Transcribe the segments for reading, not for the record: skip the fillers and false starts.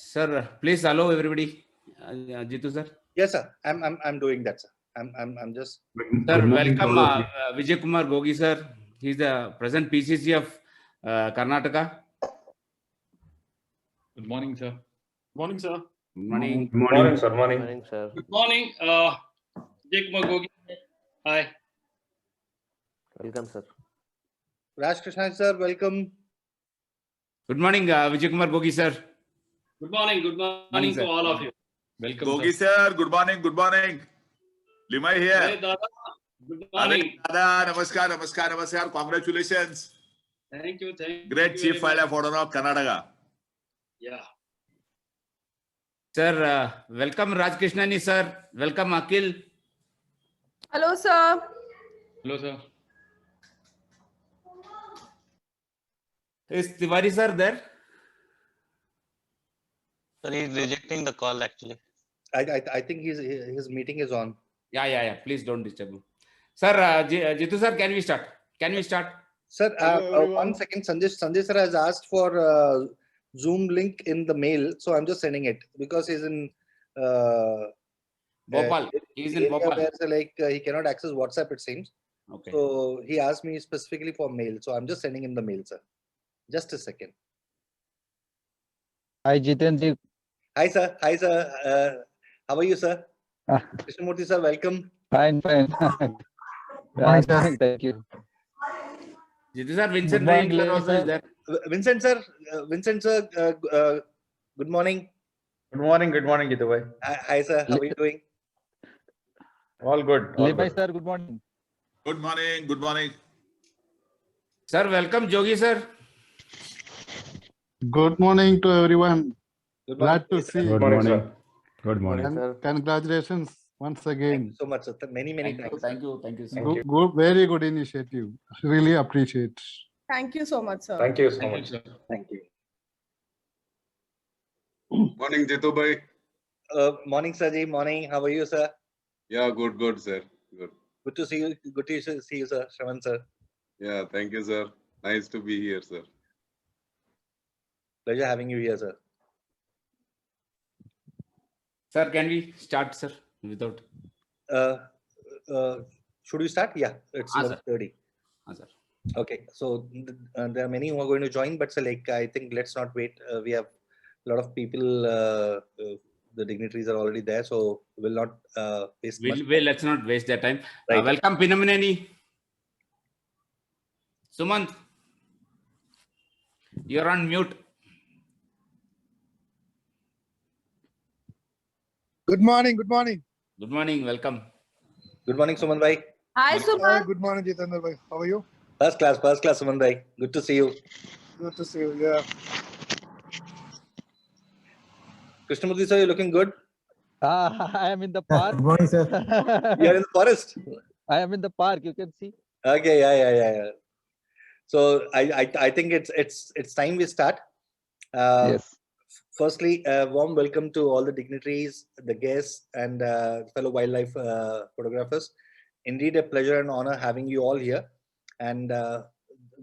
Sir, please allow everybody. Jitu sir. Yes, sir. I'm doing that, sir. I'm just. Sir, welcome Vijay Kumar Gogi sir. He's the present PCC of Karnataka. Good morning, sir. Morning, sir. Good morning. Good morning, sir. Good morning, sir. Good morning, Vijay Kumar Gogi. Hi. Welcome, sir. Raj Krishna, sir. Welcome. Good morning, Vijay Kumar Gogi sir. Good morning Morning, to sir. all of you. Welcome, Gogi sir, good morning, good morning. Limai Hey, here. Dada. Good morning. Dada, namaskar. Congratulations. Thank you. Great you Chief very much. Wildlife Warden of Karnataka. Yeah. Sir, welcome Raj Krishnani sir. Welcome Akhil. Hello, sir. Hello, sir. Is Tiwari sir there? Sir, he's rejecting the call actually. I think his meeting is on. Yeah. Please don't disturb him. Sir, Jitu sir, can we start? Sir, Hello, everyone. 1 second. Sanjay sir has asked for Zoom link in the mail, so I'm just sending it because he's in Bhopal. He's in area Bhopal. where, so, like he cannot access WhatsApp, it seems. Okay. So he asked me specifically for mail, so I'm just sending him the mail, sir. Just a second. Hi, Jitendra. Hi, sir. How are you, sir? Ah. Krishnamurthy, sir, welcome. Fine. Morning, sir. Fine, thank you. Jitu sir, Vincent Good morning, Rain sir ladies, also is sir. there. Vincent, sir, good morning. Good morning, Jitu bhai. Hi, sir. How are you doing? All good. all Levi good. sir, good morning. Good morning. Sir, welcome Jogi sir. Good morning to everyone. Good Glad to sir. see Good you. morning, sir. Good morning, sir. Congratulations once Thank you again. so much, sir. Many thanks. Thank you, sir. Good, very good initiative. Really appreciate. Thank you so much, sir. Thank you so Thank you, much. sir. Thank you. Morning, Jitu bhai. Morning, Sajay. Morning. How are you, sir? Yeah, good, sir. Good. Good to see you. Good to see you, sir. Shravan, sir. Yeah, thank you, sir. Nice to be here, sir. Pleasure having you here, sir. Sir, can we start, sir? Without. Should we start? Yeah, it's Ah, sir. 11:30. Sir. Okay, so there are many who are going to join, but so like I think let's not wait. We have a lot of people. The dignitaries are already there, so we'll not waste much. Let's not waste their time. Right. Welcome Pinamaneni. Sumant, you're on mute. Good morning. Good morning. Welcome. Good morning, Suman bhai. Hi, Suman. Good morning, Jitendra bhai. How are you? First class, Suman bhai. Good to see you. Good to see you. Yeah. Krishnamurthy sir, you're looking good. I am in the park. Good morning, sir. You're in the forest. I am in the park. You can see. Okay, yeah. So I think it's time we start. Yes. Firstly, warm welcome to all the dignitaries, the guests, and fellow wildlife photographers. Indeed, a pleasure and honor having you all here. And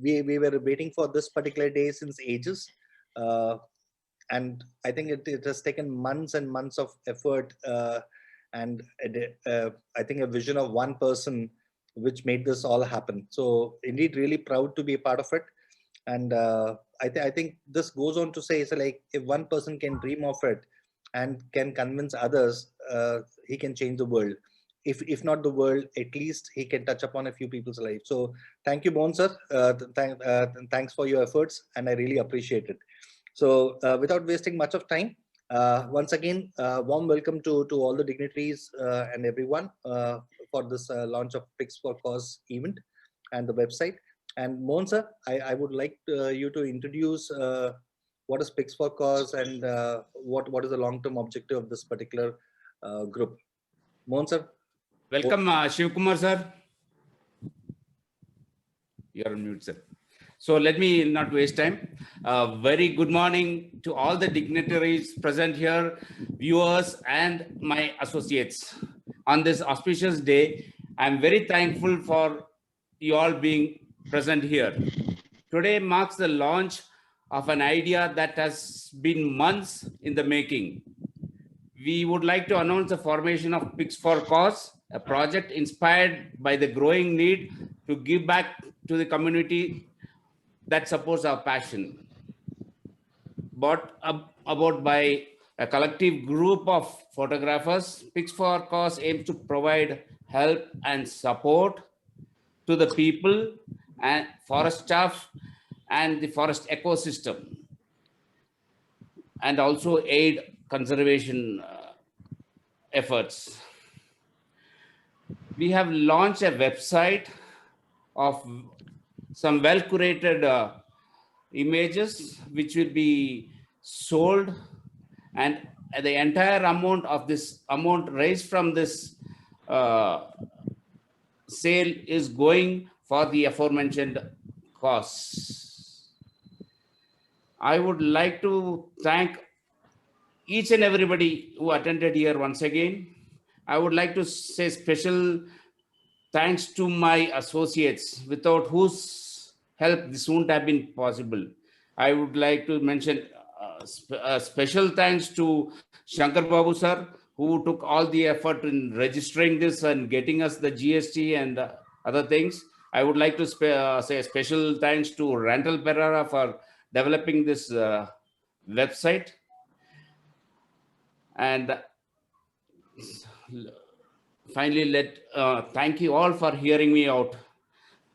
we were waiting for this particular day since ages. And I think it has taken months and months of effort and I think a vision of one person which made this all happen. So indeed, really proud to be a part of it. And I think this goes on to say, so like if one person can dream of it and can convince others, he can change the world. If not the world, at least he can touch upon a few people's life. So thank you, Bon sir. Thanks for your efforts, and I really appreciate it. So without wasting much of time, once again, warm welcome to all the dignitaries and everyone for this launch of Pics for Cause event and the website. And Mohan sir, I would like you to introduce what is Pics for Cause and what is the long-term objective of this particular group. Mohan sir. Welcome Shiv Kumar sir. You're on mute, sir. So let me not waste time. Very good morning to all the dignitaries present here, viewers and my associates. On this auspicious day, I'm very thankful for you all being present here. Today marks the launch of an idea that has been months in the making. We would like to announce the formation of Pigs for Cause, a project inspired by the growing need to give back to the community that supports our passion. Brought about by a collective group of photographers, Pigs for Cause aims to provide help and support to the people and forest staff and the forest ecosystem, and also aid conservation efforts. We have launched a website of some well curated images which will be sold, and the entire amount of this amount raised from this sale is going for the aforementioned cause. I would like to thank each and everybody who attended here once again. I would like to say special thanks to my associates, without whose help this wouldn't have been possible. I would like to mention special thanks to Shankar Babu sir, who took all the effort in registering this and getting us the GST and other things. I would like to say a special thanks to Randall Pereira for developing this website. And finally, thank you all for hearing me out.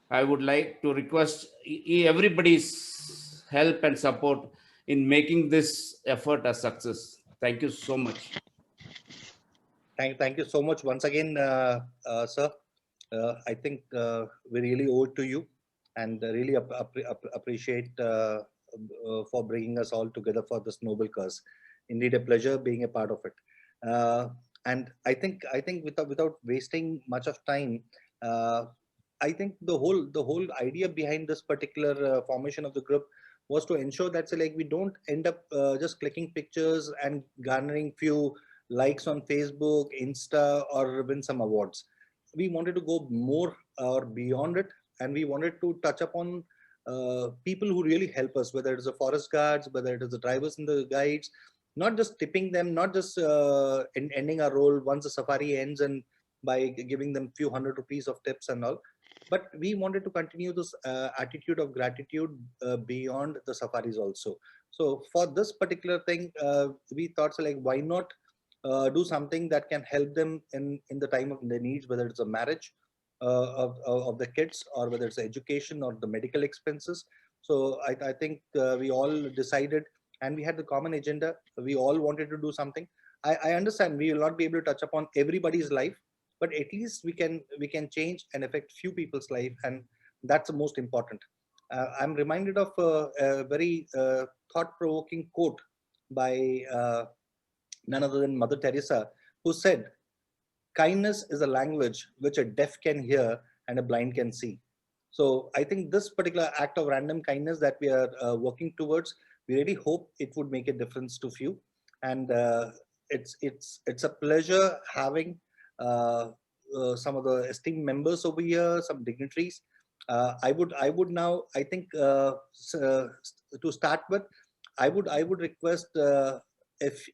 I would like to request everybody's help and support in making this effort a success. Thank you so much. Thank you so much once again, sir. I think we really owe it to you, and really appreciate for bringing us all together for this noble cause. Indeed, a pleasure being a part of it. And I think without wasting much of time, I think the whole idea behind this particular formation of the group was to ensure that we don't end up just clicking pictures and garnering few likes on Facebook, Insta, or win some awards. We wanted to go more or beyond it, and we wanted to touch upon people who really help us, whether it's the forest guards, whether it is the drivers and the guides, not just tipping them, not just ending our role once the safari ends and by giving them few ₹100 of tips and all. But we wanted to continue this attitude of gratitude beyond the safaris also. So for this particular thing, we thought, why not do something that can help them in the time of their needs, whether it's a marriage of the kids, or whether it's education or the medical expenses. So I think we all decided, and we had the common agenda. We all wanted to do something. I understand we will not be able to touch upon everybody's life, but at least we can change and affect few people's life, and that's the most important. I'm reminded of a very thought-provoking quote by none other than Mother Teresa, who said, "Kindness is a language which a deaf can hear and a blind can see." So I think this particular act of random kindness that we are working towards, we really hope it would make a difference to few. And it's a pleasure having some of the esteemed members over here, some dignitaries. I would now, I think, to start with, I would request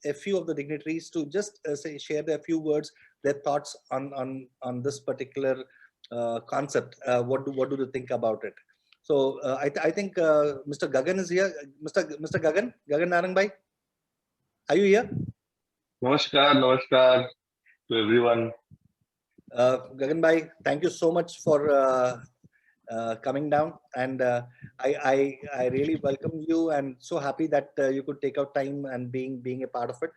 a few of the dignitaries to just share their few words, their thoughts on this particular concept. What do they think about it? So I think Mr. Gagan is here. Mr. Gagan Narang Bhai, are you here? Namaskar to everyone. Gagan Bhai, thank you so much for coming down, and I really welcome you, and so happy that you could take out time and being a part of it.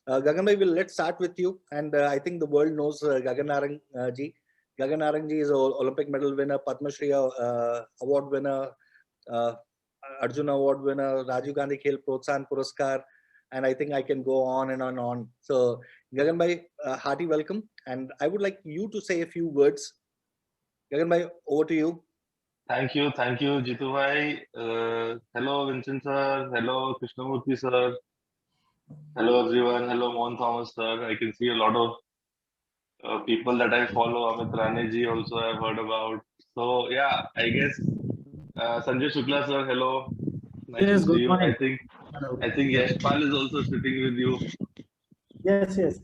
Gagan Bhai, let's start with you, and I think the world knows Gagan Narang ji. Gagan Narang ji is an Olympic medal winner, Padma Shri award winner, Arjuna award winner, Rajiv Gandhi Khel Protsahan Puraskar, and I think I can go on and on and on. So Gagan Bhai, hearty welcome, and I would like you to say a few words. Gagan Bhai, over to you. Thank you, Jitu Bhai. Hello, Vincent sir. Hello, Krishnamurthy sir. Hello, everyone. Hello, Mohan Thomas sir. I can see a lot of people that I follow. Amit Rane ji also I've heard about. So yeah, I guess Sanjay Shukla sir, hello. Nice to see you. I think Yashpal is also sitting with you. Yes, yes.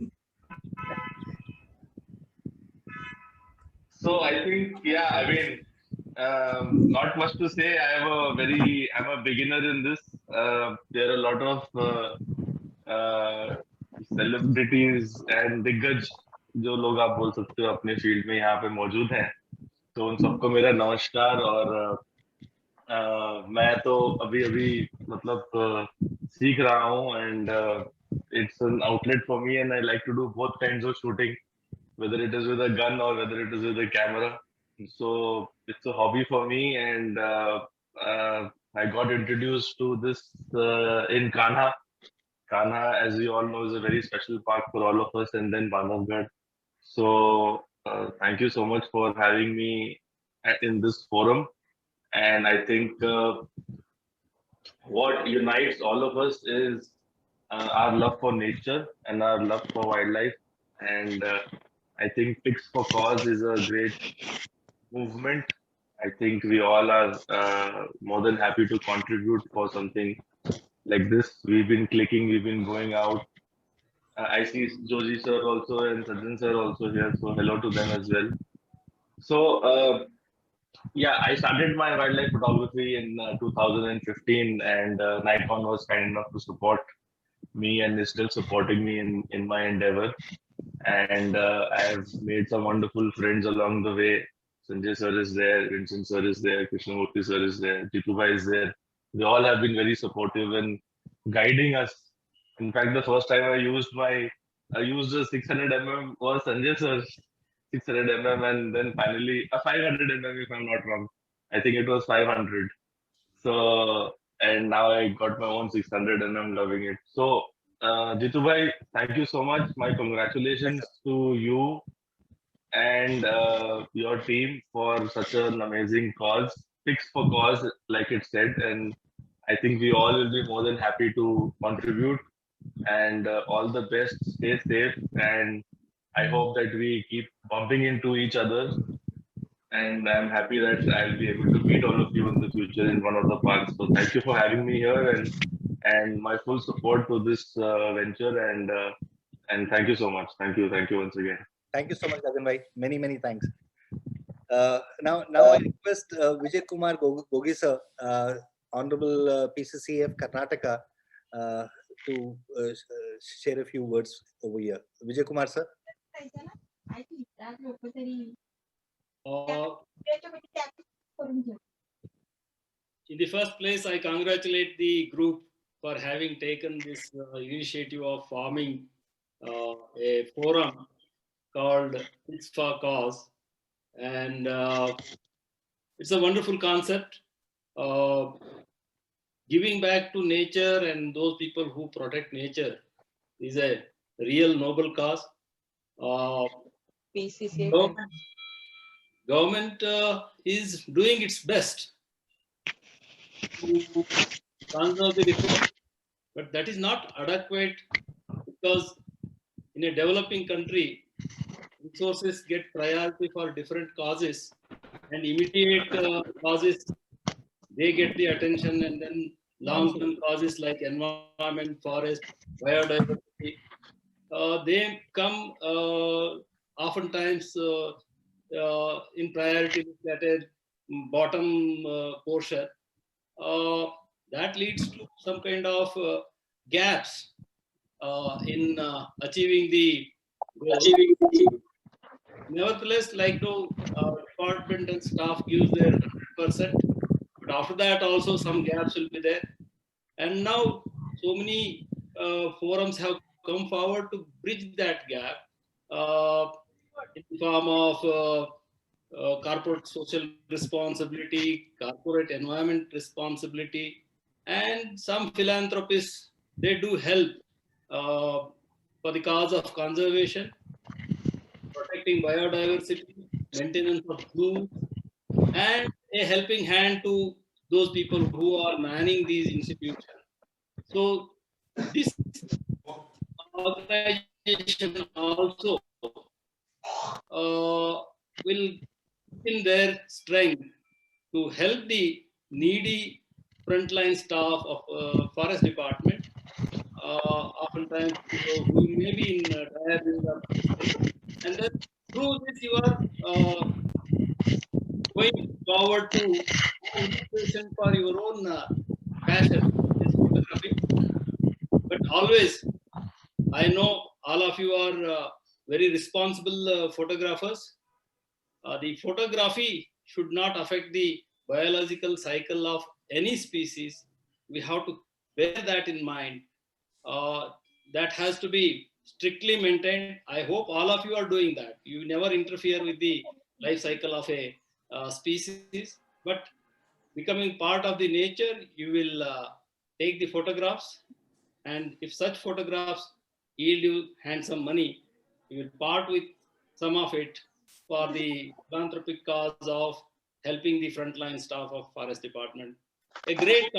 So I think, yeah, I mean, not much to say. I'm a beginner in this. There are a lot of celebrities and दिग्गज जो लोग आप बोल सकते हो अपने field में यहाँ पे मौजूद हैं. तो उन सबको मेरा नमस्कार. और मैं तो अभी मतलब सीख रहा हूँ, and it's an outlet for me, and I like to do both kinds of shooting, whether it is with a gun or whether it is with a camera. So it's a hobby for me, and I got introduced to this in Kanha. Kanha, as we all know, is a very special park for all of us, and then Bandhavgarh. So thank you so much for having me in this forum. And I think what unites all of us is our love for nature and our love for wildlife. And I think Picks for Cause is a great movement. I think we all are more than happy to contribute for something like this. We've been clicking, we've been going out. I see Joji sir also and Sajjan sir also here, so hello to them as well. So yeah, I started my wildlife photography in 2015, and Nikon was kind enough to support me and is still supporting me in my endeavor. And I have made some wonderful friends along the way. Sanjay sir is there, Vincent sir is there, Krishnamurthy sir is there, Jitubai is there. They all have been very supportive and guiding us. In fact, the first time I used a 600 mm was Sanjay sir's 600 mm, and then finally a 500 mm if I'm not wrong. I think it was 500. So, and now I got my own 600 and I'm loving it. So, Jitubai, thank you so much. My congratulations to you and your team for such an amazing cause. Picks for Cause, like it said, and I think we all will be more than happy to contribute. And all the best. Stay safe, and I hope that we keep bumping into each other. And I'm happy that I'll be able to meet all of you in the future in one of the parks. So thank you for having me here, and my full support to this venture. And thank you so much. Thank you once again. Thank you so much, Gagan bhai. Many thanks. Now I request Vijay Kumar Gogi sir, Honorable PCCF Karnataka, to share a few words over here. Vijay Kumar sir. In the first place, I congratulate the group for having taken this initiative of forming a forum called Picks for Cause. And it's a wonderful concept. Giving back to nature and those people who protect nature is a real noble cause. Government is doing its best to conserve the resource, but that is not adequate, because in a developing country, resources get priority for different causes, and immediate causes, they get the attention, and then long-term causes like environment, forest, biodiversity, they come oftentimes in priority at a bottom portion. That leads to some kind of gaps in achieving the goal. Nevertheless, like to department and staff gives their 100%, but after that also some gaps will be there. And now so many forums have come forward to bridge that gap in the form of corporate social responsibility, corporate environment responsibility, and some philanthropists, they do help for the cause of conservation, protecting biodiversity, maintenance of zoos, and a helping hand to those people who are manning these institutions. So this organization also will in their strength to help the needy frontline staff of forest department. Oftentimes we may be in tired in the, and then through this you are going forward to inspiration for your own passion, is photography. But always, I know all of you are very responsible photographers. The photography should not affect the biological cycle of any species. We have to bear that in mind. That has to be strictly maintained. I hope all of you are doing that. You never interfere with the life cycle of a species, but becoming part of the nature, you will take the photographs, and if such photographs yield you handsome money, you will part with some of it for the philanthropic cause of helping the frontline staff of forest department. A great,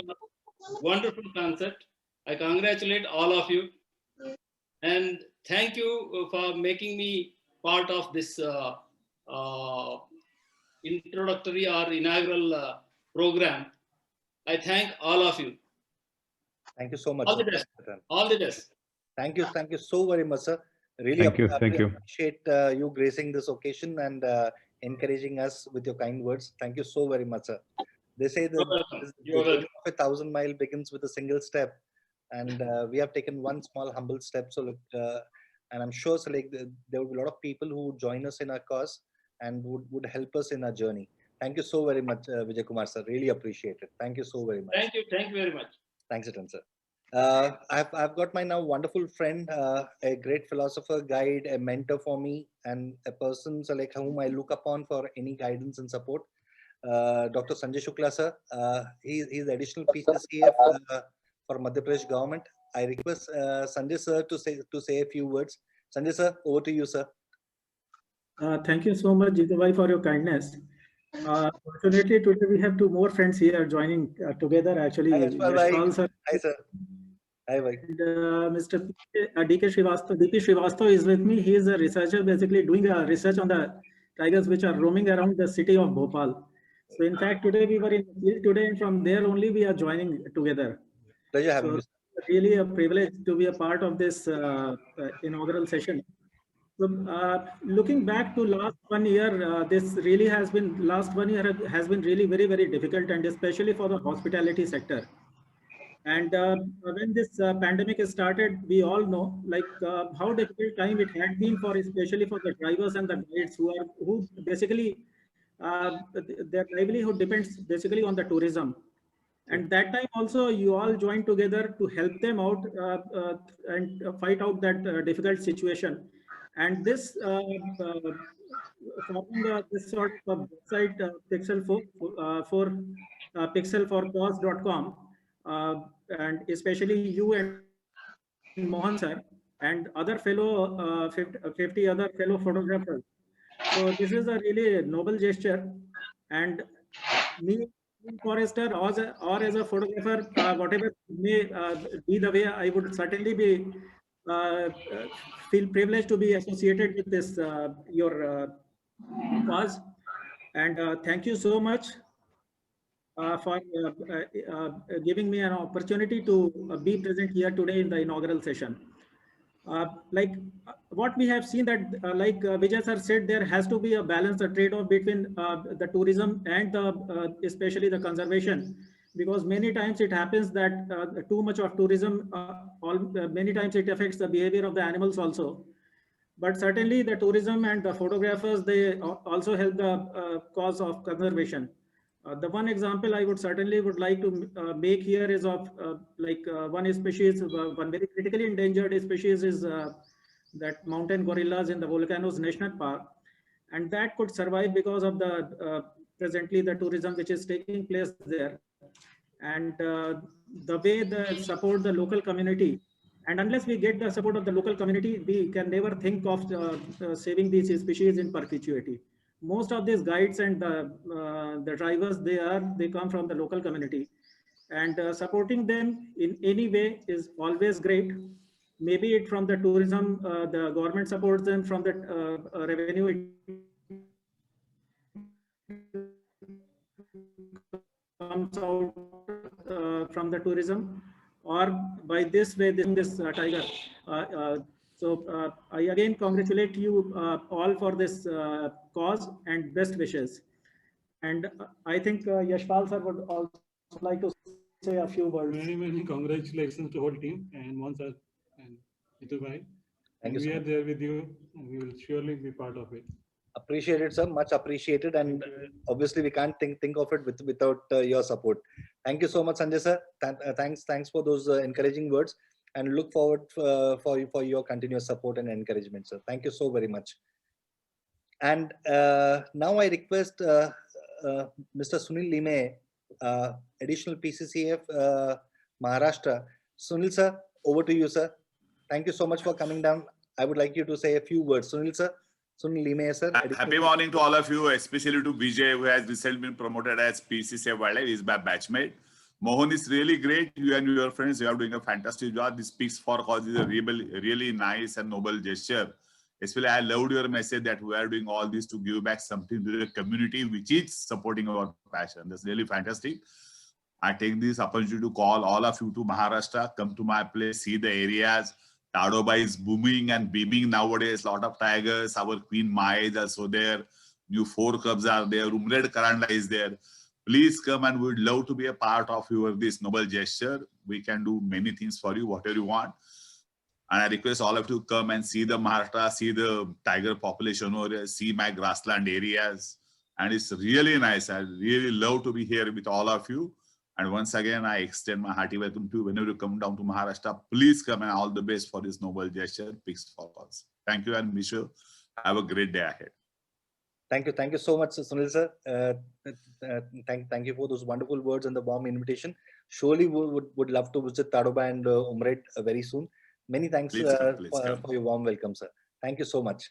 wonderful concept. I congratulate all of you, and thank you for making me part of this introductory or inaugural program. I thank all of you. Thank you so much. All the best. All the best. Thank you so very much, sir. Really Thank you. appreciate you gracing this occasion and encouraging us with your kind words. Thank you so very much, sir. They say that the journey of 1,000 miles begins with a single step, and we have taken one small humble step. So, and I'm sure, so like there will be a lot of people who would join us in our cause and would help us in our journey. Thank you so very much, Vijay Kumar sir. Really appreciate it. Thank you so very much. Thank you very much. Thanks, Atan sir. I've got my now wonderful friend, a great philosopher, guide, a mentor for me, and a person so like whom I look upon for any guidance and support. Dr. Sanjay Shukla sir. He's the additional PCCF for Madhya Pradesh government. I request Sanjay sir to say a few words. Sanjay sir, over to you, sir. Thank you so much, Jitu bhai, for your kindness. Fortunately, today we have two more friends here joining together. Actually, Hi, sir. Hi, bhai. And, Mr. DP Srivastava is with me. He is a researcher, basically doing a research on the tigers which are roaming around the city of Bhopal. So, in fact, today we were in field today, and from there only we are joining together. Pleasure having you. Really a privilege to be a part of this inaugural session. So, looking back to last 1 year, this really has been, last 1 year has been really very, very difficult, and especially for the hospitality sector. And when this pandemic started, we all know like how difficult time it had been for, especially for the drivers and the guides who basically their livelihood depends basically on the tourism. And that time also you all joined together to help them out and fight out that difficult situation. And this forming this sort of website pixel4cause.com, and especially you and Mohan sir and other fellow 50 other fellow photographers. So this is a really noble gesture, and me, forester or as a photographer, whatever may be the way, I would certainly be feel privileged to be associated with this your cause. And thank you so much for giving me an opportunity to be present here today in the inaugural session. Like what we have seen that like Vijay sir said, there has to be a balance, a trade-off between the tourism and the especially the conservation, because many times it happens that too much of tourism many times it affects the behavior of the animals also. But certainly the tourism and the photographers, they also help the cause of conservation. The one example I would certainly like to make here is of like one species, one very critically endangered species is that mountain gorillas in the Volcanoes National Park, and that could survive because of the presently the tourism which is taking place there, and the way they support the local community. And unless we get the support of the local community, we can never think of saving these species in perpetuity. Most of these guides and the drivers, they come from the local community, and supporting them in any way is always great. Maybe it from the tourism, the government supports them from the revenue. It comes out from the tourism, or by this way, this tiger. I again congratulate you all for this cause and best wishes. And I think Yashpal sir would also like to say a few words. Many congratulations to whole team and Mohan sir and Jitu bhai. Thank And you we so are much. there with you, and we will surely be part of it. Appreciated, sir. Much appreciated, and obviously we can't think of it without your support. Thank you so much, Sanjay sir. Thanks for those encouraging words, and look forward for your continuous support and encouragement, sir. Thank you so very much. And now I request Mr. Sunil Lime, additional PCCF Maharashtra. Sunil sir, over to you, sir. Thank you so much for coming down. I would like you to say a few words, Sunil sir. Sunil Lime, sir. Happy morning to all of you, especially to Vijay, who has recently been promoted as PCCF Wildlife. He's my batchmate. Mohan is really great. You and your friends, you are doing a fantastic job. This Pigs for Cause is a really nice and noble gesture. Especially, I loved your message that we are doing all this to give back something to the community, which is supporting our passion. That's really fantastic. I take this opportunity to call all of you to Maharashtra. Come to my place, see the areas. Tadoba is booming and beaming nowadays. Lot of tigers. Our Queen Maya is also there. New 4 cubs are there. Umred Karanda is there. Please come, and we would love to be a part of your this noble gesture. We can do many things for you, whatever you want. And I request all of you to come and see the Maharashtra, see the tiger population over here, see my grassland areas. And it's really nice. I really love to be here with all of you. And once again, I extend my hearty welcome to you. Whenever you come down to Maharashtra, please come, and all the best for this noble gesture, Pigs for Cause. Thank you, and wish you have a great day ahead. Thank you so much, Sunil sir. Thank you for those wonderful words and the warm invitation. Surely we would love to visit Tadoba and Umred very soon. Many thanks Please come. for your warm welcome, sir. Thank you so much.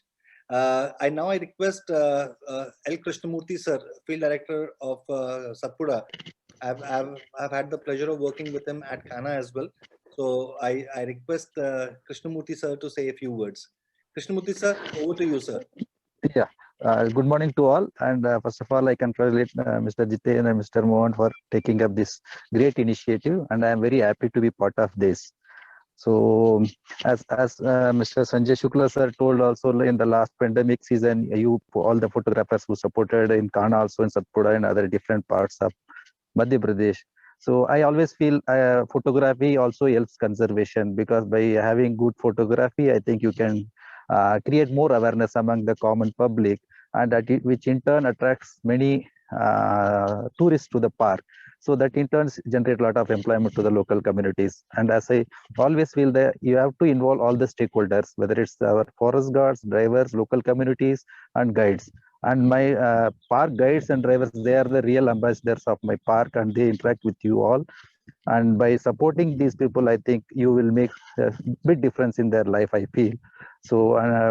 I request L. Krishnamurthy sir, Field Director of Satpura. I've had the pleasure of working with him at Khana as well. So I request Krishnamurthy sir to say a few words. Krishnamurthy sir, over to you, sir. Yeah. Good morning to all. And first of all, I congratulate Mr. Jiten and Mr. Mohan for taking up this great initiative. And I am very happy to be part of this. So as Mr. Sanjay Shukla sir told also in the last pandemic season, you all the photographers who supported in Khana, also in Satpura and other different parts of Madhya Pradesh. So I always feel photography also helps conservation, because by having good photography, I think you can create more awareness among the common public, and which in turn attracts many tourists to the park. So that in turn generate a lot of employment to the local communities. And as I always feel that you have to involve all the stakeholders, whether it's our forest guards, drivers, local communities, and guides. And my park guides and drivers, they are the real ambassadors of my park, and they interact with you all. And by supporting these people, I think you will make a big difference in their life, I feel. So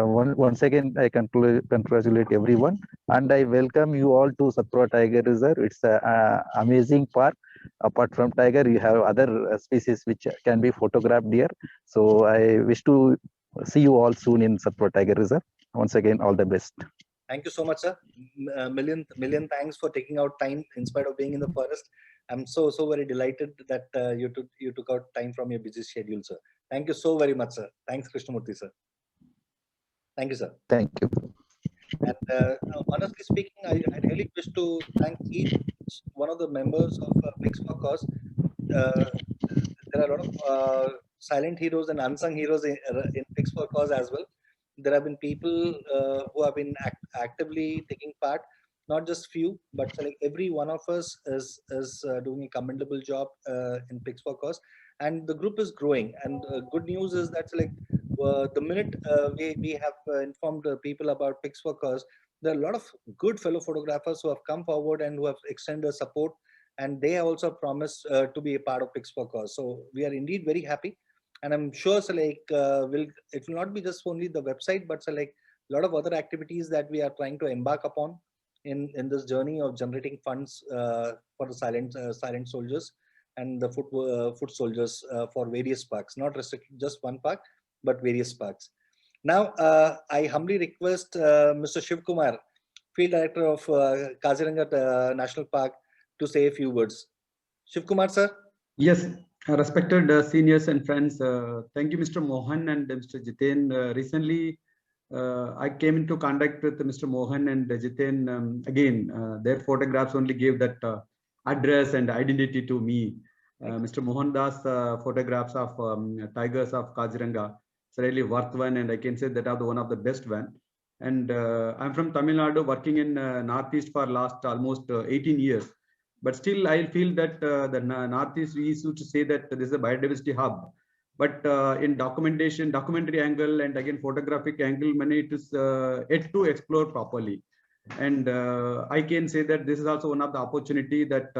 once again, I congratulate everyone, and I welcome you all to Satpura Tiger Reserve. It's an amazing park. Apart from tiger, you have other species which can be photographed here. So I wish to see you all soon in Satpura Tiger Reserve. Once again, all the best. Thank you so much, sir. Million thanks for taking out time in spite of being in the forest. I'm so very delighted that you took out time from your busy schedule, sir. Thank you so very much, sir. Thanks, Krishnamurthy, sir. Thank you, sir. Thank you. And honestly speaking, I really wish to thank each one of the members of Pigs for Cause. There are a lot of silent heroes and unsung heroes in Pigs for Cause as well. There have been people who have been actively taking part, not just few, but like every one of us is doing a commendable job in Pigs for Cause, and the group is growing. And good news is that like the minute we have informed people about Pigs for Cause, there are a lot of good fellow photographers who have come forward and who have extended support, and they also promised to be a part of Pigs for Cause. So we are indeed very happy. And I'm sure so like it will not be just only the website, but so like a lot of other activities that we are trying to embark upon in this journey of generating funds for the silent soldiers and the foot soldiers for various parks, not restricted just one park, but various parks. Now I humbly request Mr. Shiv Kumar, Field Director of Kaziranga National Park, to say a few words. Shiv Kumar, sir, Yes, respected seniors and friends, thank you, Mr. Mohan and Mr. Jiten. Recently, I came into contact with Mr. Mohan and Jiten again. Their photographs only gave that address and identity to me. Mr. Mohan Das photographs of tigers of Kaziranga. It's really worth one, and I can say that are the one of the best one. And I'm from Tamil Nadu, working in Northeast for last almost 18 years. But still, I feel that the Northeast, we used to say that this is a biodiversity hub. But in documentary angle, and again photographic angle, many it is yet to explore properly. And I can say that this is also one of the opportunity that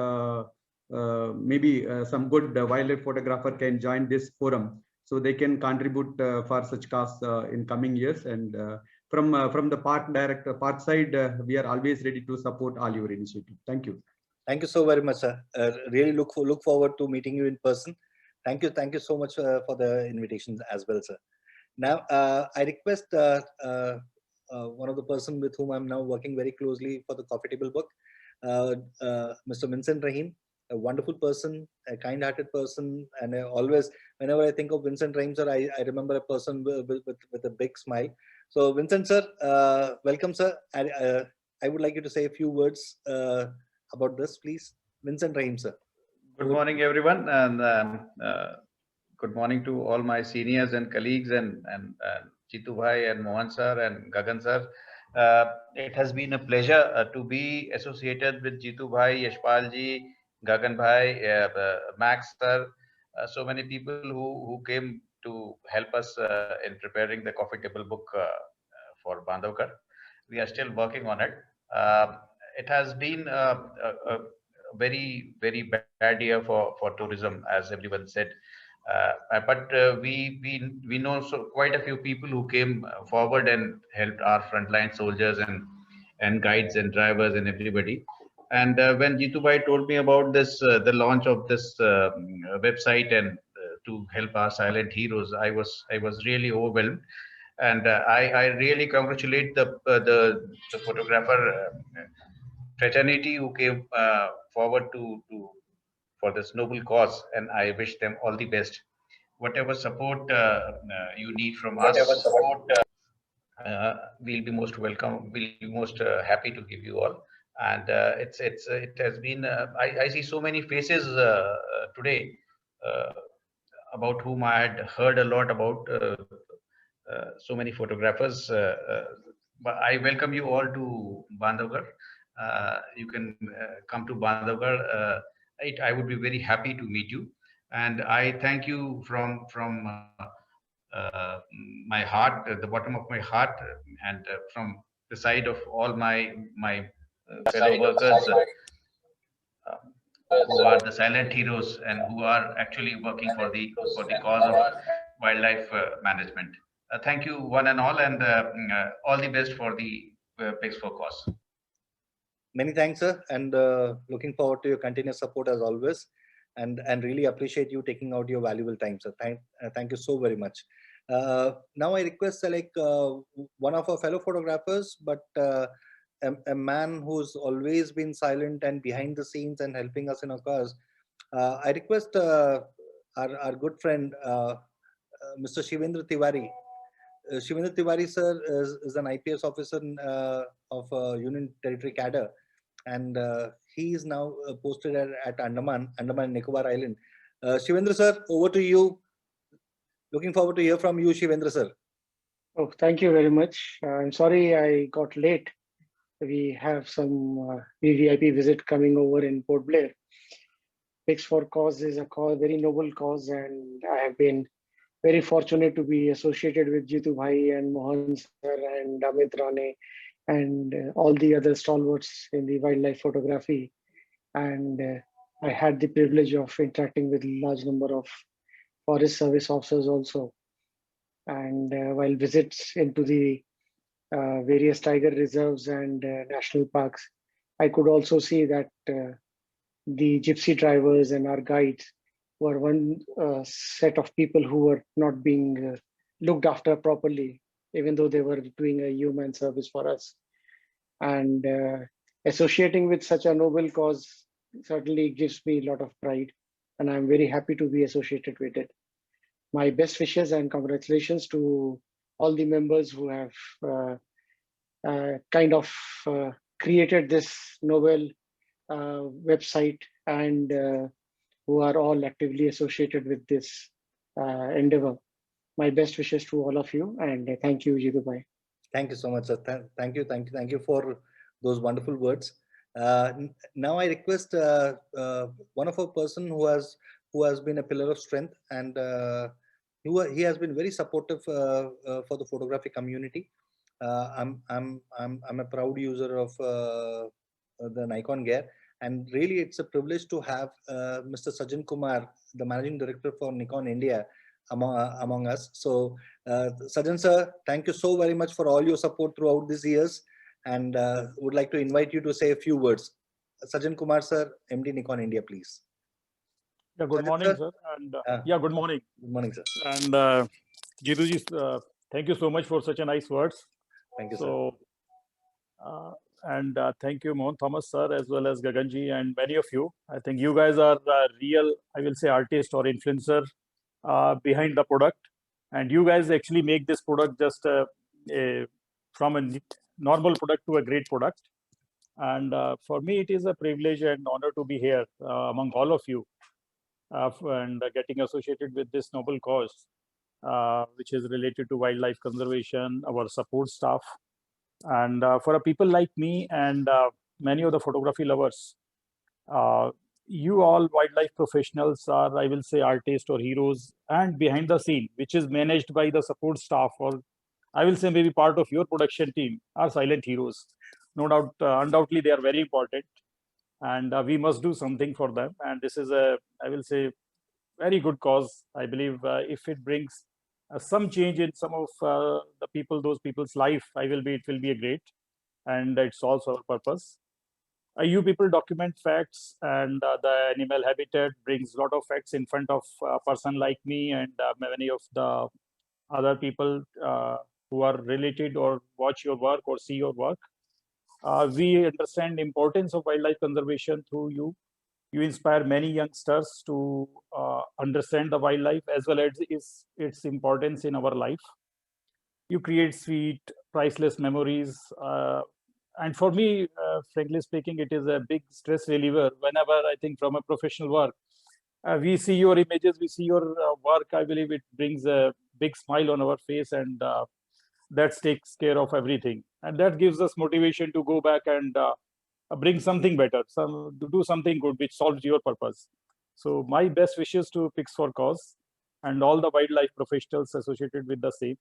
maybe some good wildlife photographer can join this forum, so they can contribute for such cause in coming years. And from the part side, we are always ready to support all your initiative. Thank you. Thank you so very much, sir. Really look forward to meeting you in person. Thank you so much for the invitation as well, sir. Now, I request one of the person with whom I'm now working very closely for the coffee table book, Mr. Vincent Rahim, a wonderful person, a kind-hearted person, and always, whenever I think of Vincent Rahim, sir, I remember a person with a big smile. So, Vincent, sir, welcome, sir. I would like you to say a few words about this, please. Vincent Rahim, sir. Good morning, everyone, and good morning to all my seniors and colleagues, and Jitu Bhai and Mohan sir and Gagan sir. It has been a pleasure to be associated with Jitu Bhai, Yashpal ji, Gagan Bhai, Max sir, so many people who came to help us in preparing the coffee table book for Bandhavgarh. We are still working on it. It has been a very bad year for tourism, as everyone said. But we know quite a few people who came forward and helped our frontline soldiers and guides and drivers and everybody. And when Jitu Bhai told me about this, the launch of this website and to help our silent heroes, I was really overwhelmed. And I really congratulate the photographer fraternity who came forward for this noble cause, and I wish them all the best. Whatever support you need from us, we'll be most welcome. We'll be most happy to give you all. And it has been. I see so many faces today about whom I had heard a lot about. So many photographers. But I welcome you all to Bandhavgarh. You can come to Bandhavgarh. I would be very happy to meet you, and I thank you from my heart, the bottom of my heart, and from the side of all my fellow workers who are the silent heroes and who are actually working for the cause of wildlife management. Thank you one and all, and all the best for the Pigs for Cause. Many thanks, sir, and looking forward to your continuous support as always, and really appreciate you taking out your valuable time, sir. Thank you so very much. Now I request one of our fellow photographers, but a man who's always been silent and behind the scenes and helping us in our cause. I request our good friend, Mr. Shivendra Tiwari. Shivendra Tiwari, sir, is an IPS officer of Union Territory Cadre, and he is now posted at Andaman and Nicobar Island. Shivendra, sir, over to you. Looking forward to hear from you, Shivendra, sir. Oh, thank you very much. I'm sorry I got late. We have some VVIP visit coming over in Port Blair. Pigs for Cause is a very noble cause, and I have been very fortunate to be associated with Jitu Bhai and Mohan sir and Amit Rane and all the other stalwarts in the wildlife photography. And I had the privilege of interacting with a large number of Forest Service officers also. And while visits into the various tiger reserves and national parks, I could also see that the gypsy drivers and our guides were one set of people who were not being looked after properly, even though they were doing a human service for us. And associating with such a noble cause certainly gives me a lot of pride. and I'm very happy to be associated with it. My best wishes and congratulations to all the members who have kind of created this novel website and who are all actively associated with this endeavor. My best wishes to all of you, and thank you, Jitu bhai. Thank you so much, sir. Thank you for those wonderful words. Now I request one of our person who has been a pillar of strength, and he has been very supportive for the photography community. I'm a proud user of the Nikon Gear, and really it's a privilege to have Mr. Sajan Kumar, the managing director for Nikon India, among us. So Sajan sir, thank you so very much for all your support throughout these years, and would like to invite you to say a few words. Sajan Kumar sir, MD Nikon India, please. Yeah, good Sajan morning, sir. sir. And yeah, good morning. Good morning, sir. And Jituji, thank you so much for such a nice words. Thank you, sir. And thank you, Mohan Thomas sir, as well as Gaganji and many of you. I think you guys are real, I will say, artist or influencer behind the product, and you guys actually make this product just from a normal product to a great product. And for me, it is a privilege and honor to be here among all of you and getting associated with this noble cause, which is related to wildlife conservation, our support staff. And for a people like me and many of the photography lovers, you all wildlife professionals are, I will say, artists or heroes, and behind the scene, which is managed by the support staff, or I will say maybe part of your production team, are silent heroes. No doubt, undoubtedly, they are very important, and we must do something for them. And this is a, I will say, very good cause. I believe if it brings some change in some of the people, those people's life, it will be a great, and it solves our purpose. You people document facts, and the animal habitat brings a lot of facts in front of a person like me and many of the other people who are related or watch your work or see your work. We understand the importance of wildlife conservation through you. You inspire many youngsters to understand the wildlife as well as its importance in our life. You create sweet, priceless memories. And for me, frankly speaking, it is a big stress reliever whenever I think from a professional work. We see your images, we see your work. I believe it brings a big smile on our face, and that takes care of everything. And that gives us motivation to go back and bring something better, to do something good which solves your purpose. So my best wishes to Pix4Cause and all the wildlife professionals associated with the same.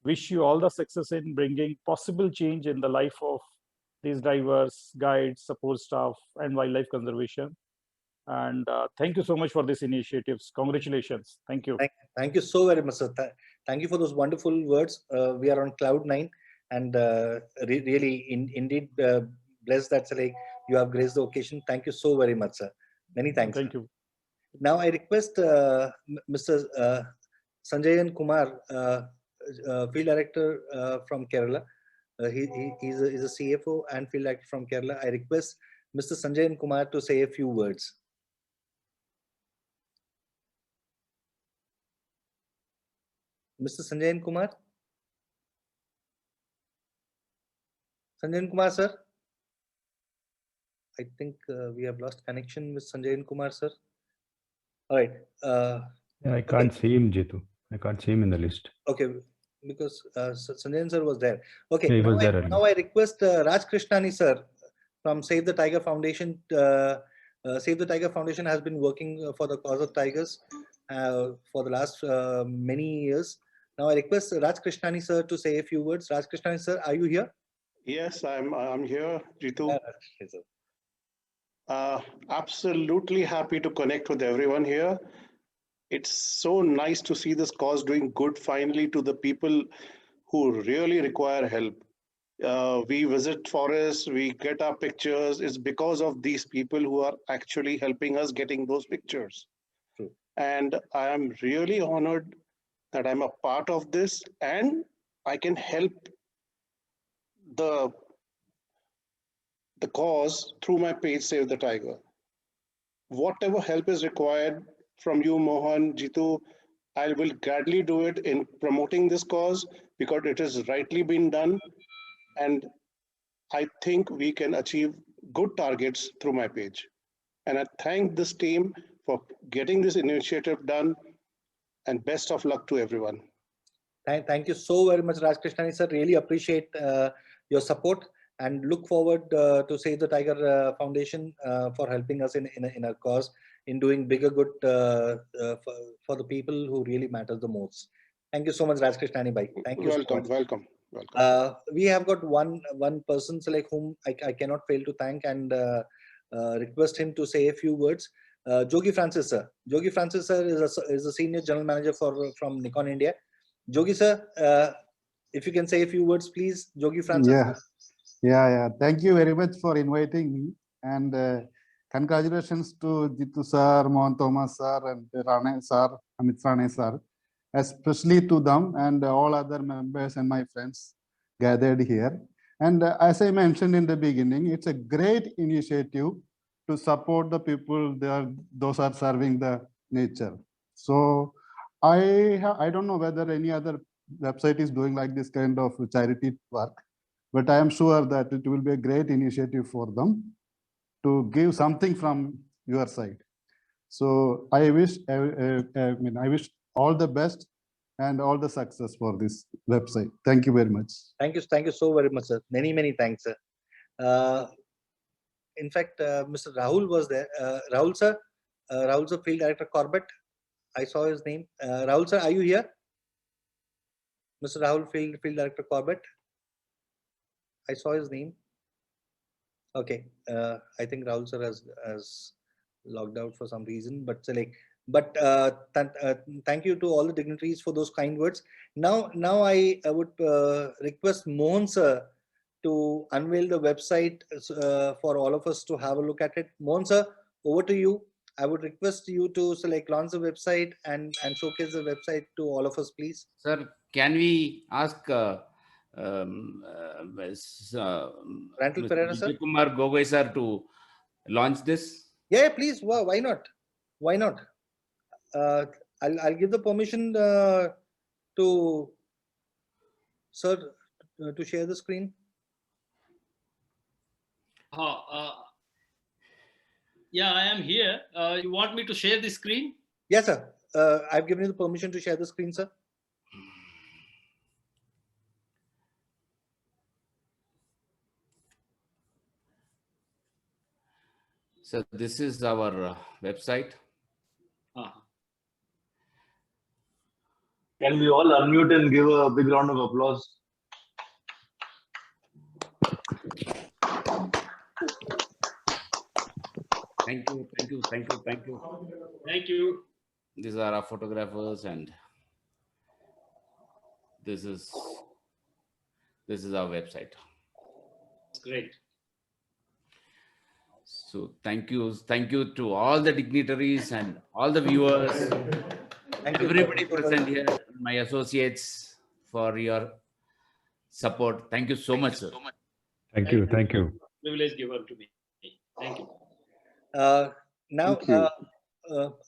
Wish you all the success in bringing possible change in the life of these drivers, guides, support staff, and wildlife conservation. And thank you so much for these initiatives. Congratulations. Thank you. Thank you so very much, sir. Thank you for those wonderful words. We are on cloud 9, and really, indeed, blessed that you have graced the occasion. Thank you so very much, sir. Many thanks. Thank you. Now I request Mr. Sanjayan Kumar, Field Director from Kerala. He's a CFO and Field Director from Kerala. I request Mr. Sanjayan Kumar to say a few words. Mr. Sanjayan Kumar? Sanjayan Kumar, sir? I think we have lost connection with Sanjayan Kumar, sir. All right. Yeah, I can't see him, Jitu. I can't see him in the list. Okay, because Sanjayan sir was there. Okay, Yeah, he was there now I request Raj Krishnani sir from Save the Tiger Foundation. Save the Tiger Foundation has been working for the cause of tigers for the last many years. Now I request Raj Krishnani sir to say a few words. Raj Krishnani sir, are you here? Yes, I'm here, Jitu. Absolutely happy to connect with everyone here. It's so nice to see this cause doing good finally to the people who really require help. We visit forests, we get our pictures. It's because of these people who are actually helping us getting those pictures. True. And I am really honored that I'm a part of this and I can help the cause through my page Save the Tiger. whatever help is required from you, Mohan, Jitu, I will gladly do it in promoting this cause because it has rightly been done. And I think we can achieve good targets through my page. And I thank this team for getting this initiative done, and best of luck to everyone. Thank you so very much, Raj Krishnani sir. Really appreciate your support and look forward to Save the Tiger Foundation for helping us in our cause, in doing bigger good for the people who really matter the most. Thank you so much, Raj Krishnani bhai. Thank you. Welcome, so much. welcome. We have got one person, so like whom I cannot fail to thank and request him to say a few words. Jogi Francis sir. Jogi Francis sir is a senior general manager from Nikon India. Jogi sir, if you can say a few words, please. Jogi Francis. Yeah. Thank you very much for inviting me, and congratulations to Jitu sir, Mohan Thomas sir, and Rane sir, Amit Rane sir, especially to them and all other members and my friends gathered here. And as I mentioned in the beginning, it's a great initiative to support the people those are serving the nature. So I don't know whether any other website is doing like this kind of charity work, but I am sure that it will be a great initiative for them to give something from your side. So I wish I wish all the best and all the success for this website. Thank you very much. Thank you so very much, sir. Many thanks, sir. In fact, Mr. Rahul was there. Rahul sir, Field Director Corbett. I saw his name. Rahul sir, are you here? Mr. Rahul, Field Director Corbett. I saw his name. Okay, I think Rahul sir has logged out for some reason, but thank you to all the dignitaries for those kind words. Now I would request Mohan sir to unveil the website for all of us to have a look at it. Mohan sir, over to you. I would request you to launch the website and showcase the website to all of us, please. Sir, can we ask Rantil Pereira, sir? Kumar Gogoi sir to launch this? Yeah, please. Wow, why not? Why not? I'll give the permission to sir to share the screen. Yeah, I am here. You want me to share the screen? Yes, sir. I've given you the permission to share the screen, sir. So this is our website. Can we all unmute and give a big round of applause? Thank you. Thank you. These are our photographers, and this is our website. Great. So thank you to all the dignitaries and all the viewers, everybody present here, my associates, for your support. Thank you so much, sir. Thank you. Privilege given to me. Thank you. Now,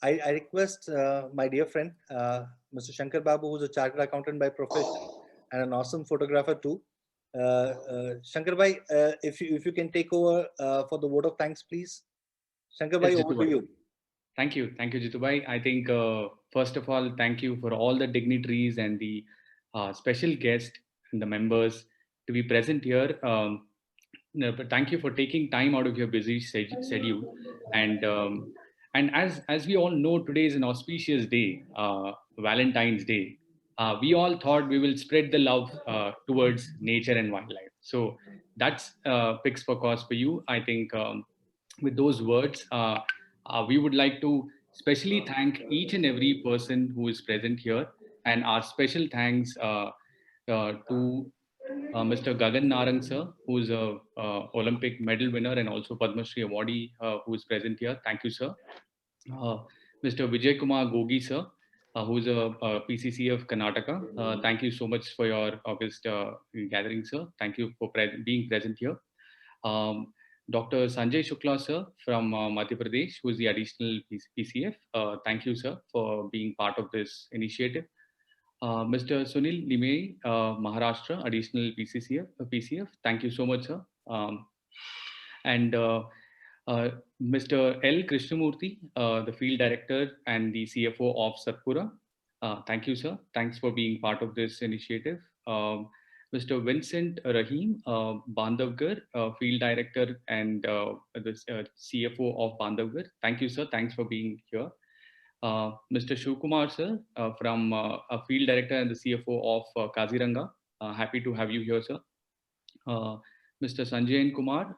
I request my dear friend, Mr. Shankar Babu, who's a chartered accountant by profession and an awesome photographer too. Shankar bhai, if you can take over for the vote of thanks, please. Shankar bhai, over to you. Thank you, Jitu bhai. I think first of all, thank you for all the dignitaries and the special guests and the members to be present here. But thank you for taking time out of your busy schedule. And as we all know, today is an auspicious day, Valentine's Day. We all thought we will spread the love towards nature and wildlife. So that's Pics for Cause for you. I think with those words, we would like to specially thank each and every person who is present here, and our special thanks to Mr. Gagan Narang sir, who is a Olympic medal winner and also Padma Shri awardee, who is present here. Thank you, sir. Mr. Vijay Kumar Gogi sir, who is a PCC of Karnataka. Thank you so much for your August gathering, sir. Thank you for being present here. Dr. Sanjay Shukla, sir, from Madhya Pradesh, who is the additional PCF. Thank you, sir, for being part of this initiative. Mr. Sunil Limei, Maharashtra, additional PCF. Thank you so much, sir. And Mr. L. Krishnamurthy, the Field Director and the CFO of Satpura. Thank you, sir. Thanks for being part of this initiative. Mr. Vincent Rahim, Bandhavgarh, Field Director and the CFO of Bandhavgarh. Thank you, sir. Thanks for being here. Mr. Shivkumar, sir, from a Field Director and the CFO of Kaziranga. Happy to have you here, sir. Mr. Sanjayan Kumar,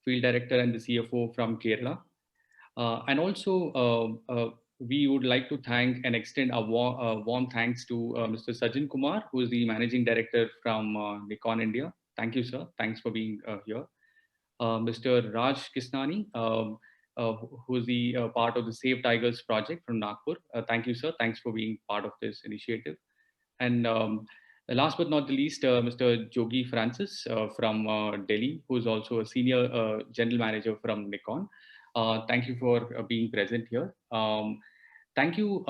Field Director and the CFO from Kerala. And also, we would like to thank and extend a warm thanks to Mr. Sajjan Kumar, who is the Managing Director from Nikon India. Thank you, sir. Thanks for being here. Mr. Raj Kisnani, who is the part of the Save Tigers project from Nagpur. Thank you, sir. Thanks for being part of this initiative. And last but not the least, Mr. Jogi Francis from Delhi, who is also a Senior General Manager from Nikon. Thank you for being present here. Thank you,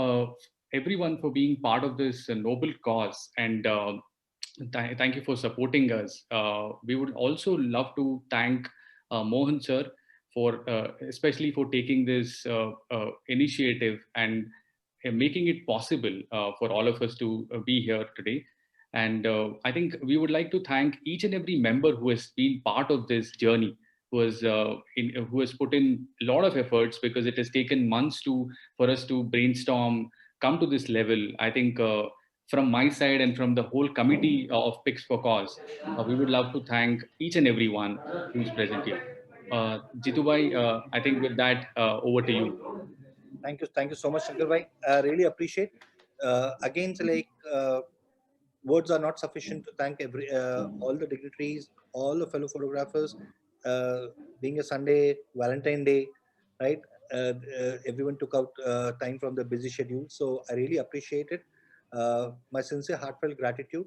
everyone, for being part of this noble cause, and thank you for supporting us. We would also love to thank Mohan sir for especially for taking this initiative and making it possible for all of us to be here today. And I think we would like to thank each and every member who has been part of this journey, who has put in a lot of efforts, because it has taken months for us to brainstorm, come to this level. I think from my side and from the whole committee of Picks for Cause, we would love to thank each and everyone who's present here. Jitubhai, I think with that, over to you. Thank you so much, Shankar bhai. I really appreciate. Again, so like words are not sufficient to thank all the dignitaries, all the fellow photographers. Being a Sunday, Valentine Day, right? Everyone took out time from the busy schedule, so I really appreciate it. My sincere, heartfelt gratitude,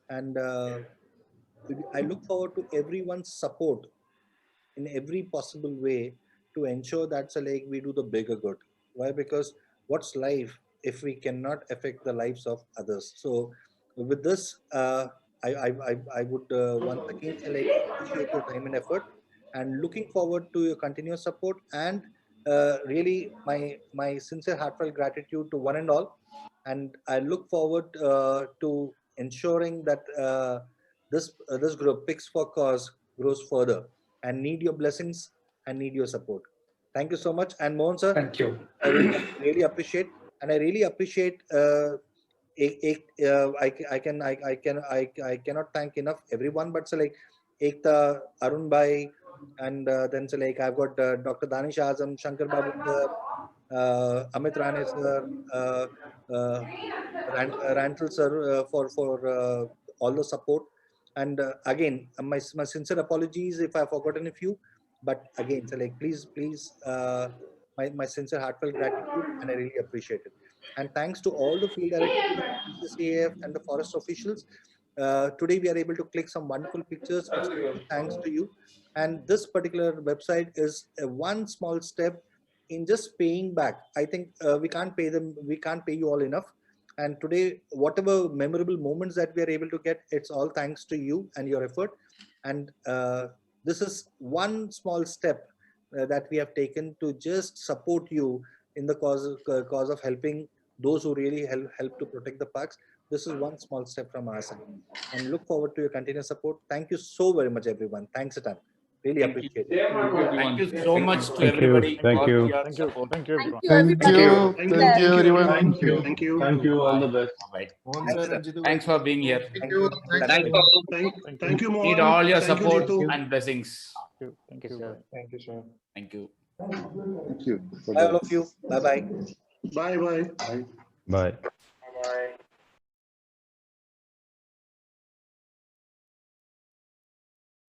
and I look forward to everyone's support in every possible way to ensure that like we do the bigger good. Why? Because what's life if we cannot affect the lives of others? So with this, I would once again like appreciate your time and effort, and looking forward to your continuous support, and really my sincere, heartfelt gratitude to one and all. And I look forward to ensuring that this group, Picks for Cause, grows further, and need your blessings and need your support. Thank you so much. And Mohan sir, thank you. I really appreciate, and I really appreciate. I cannot thank enough everyone, but so like Ekta, Arun bhai, and then so like I've got Dr. Danish Azam, Shankar Babu sir, Amit Rane sir, Rantel sir for all the support. And again, my sincere apologies if I've forgotten a few, but again, so like please, my sincere, heartfelt gratitude, and I really appreciate it. And thanks to all the field directors, CCAF, and the forest officials. Today we are able to click some wonderful pictures. Thanks to you. And this particular website is one small step in just paying back. I think we can't pay you all enough. And today, whatever memorable moments that we are able to get, it's all thanks to you and your effort. And this is one small step that we have taken to just support you in the cause of helping those who really help to protect the parks. This is one small step from our side, and look forward to your continuous support. Thank you so very much, everyone. Thanks a ton. Really appreciate it. Thank you so much to Thank everybody. you. Thank you. Thank you. Thank you, everyone. Thank you, everyone. Thank you. Thank you. Thank you. All the best. Bye. Thanks for being here. Thank you. Thank you, Mohan. Need all your Thank you, support Jitu. and blessings. Thank you, sir. Thank you, sir. Thank you. Thank you. Bye, all of you. Bye-bye. Bye bye. Bye. Bye.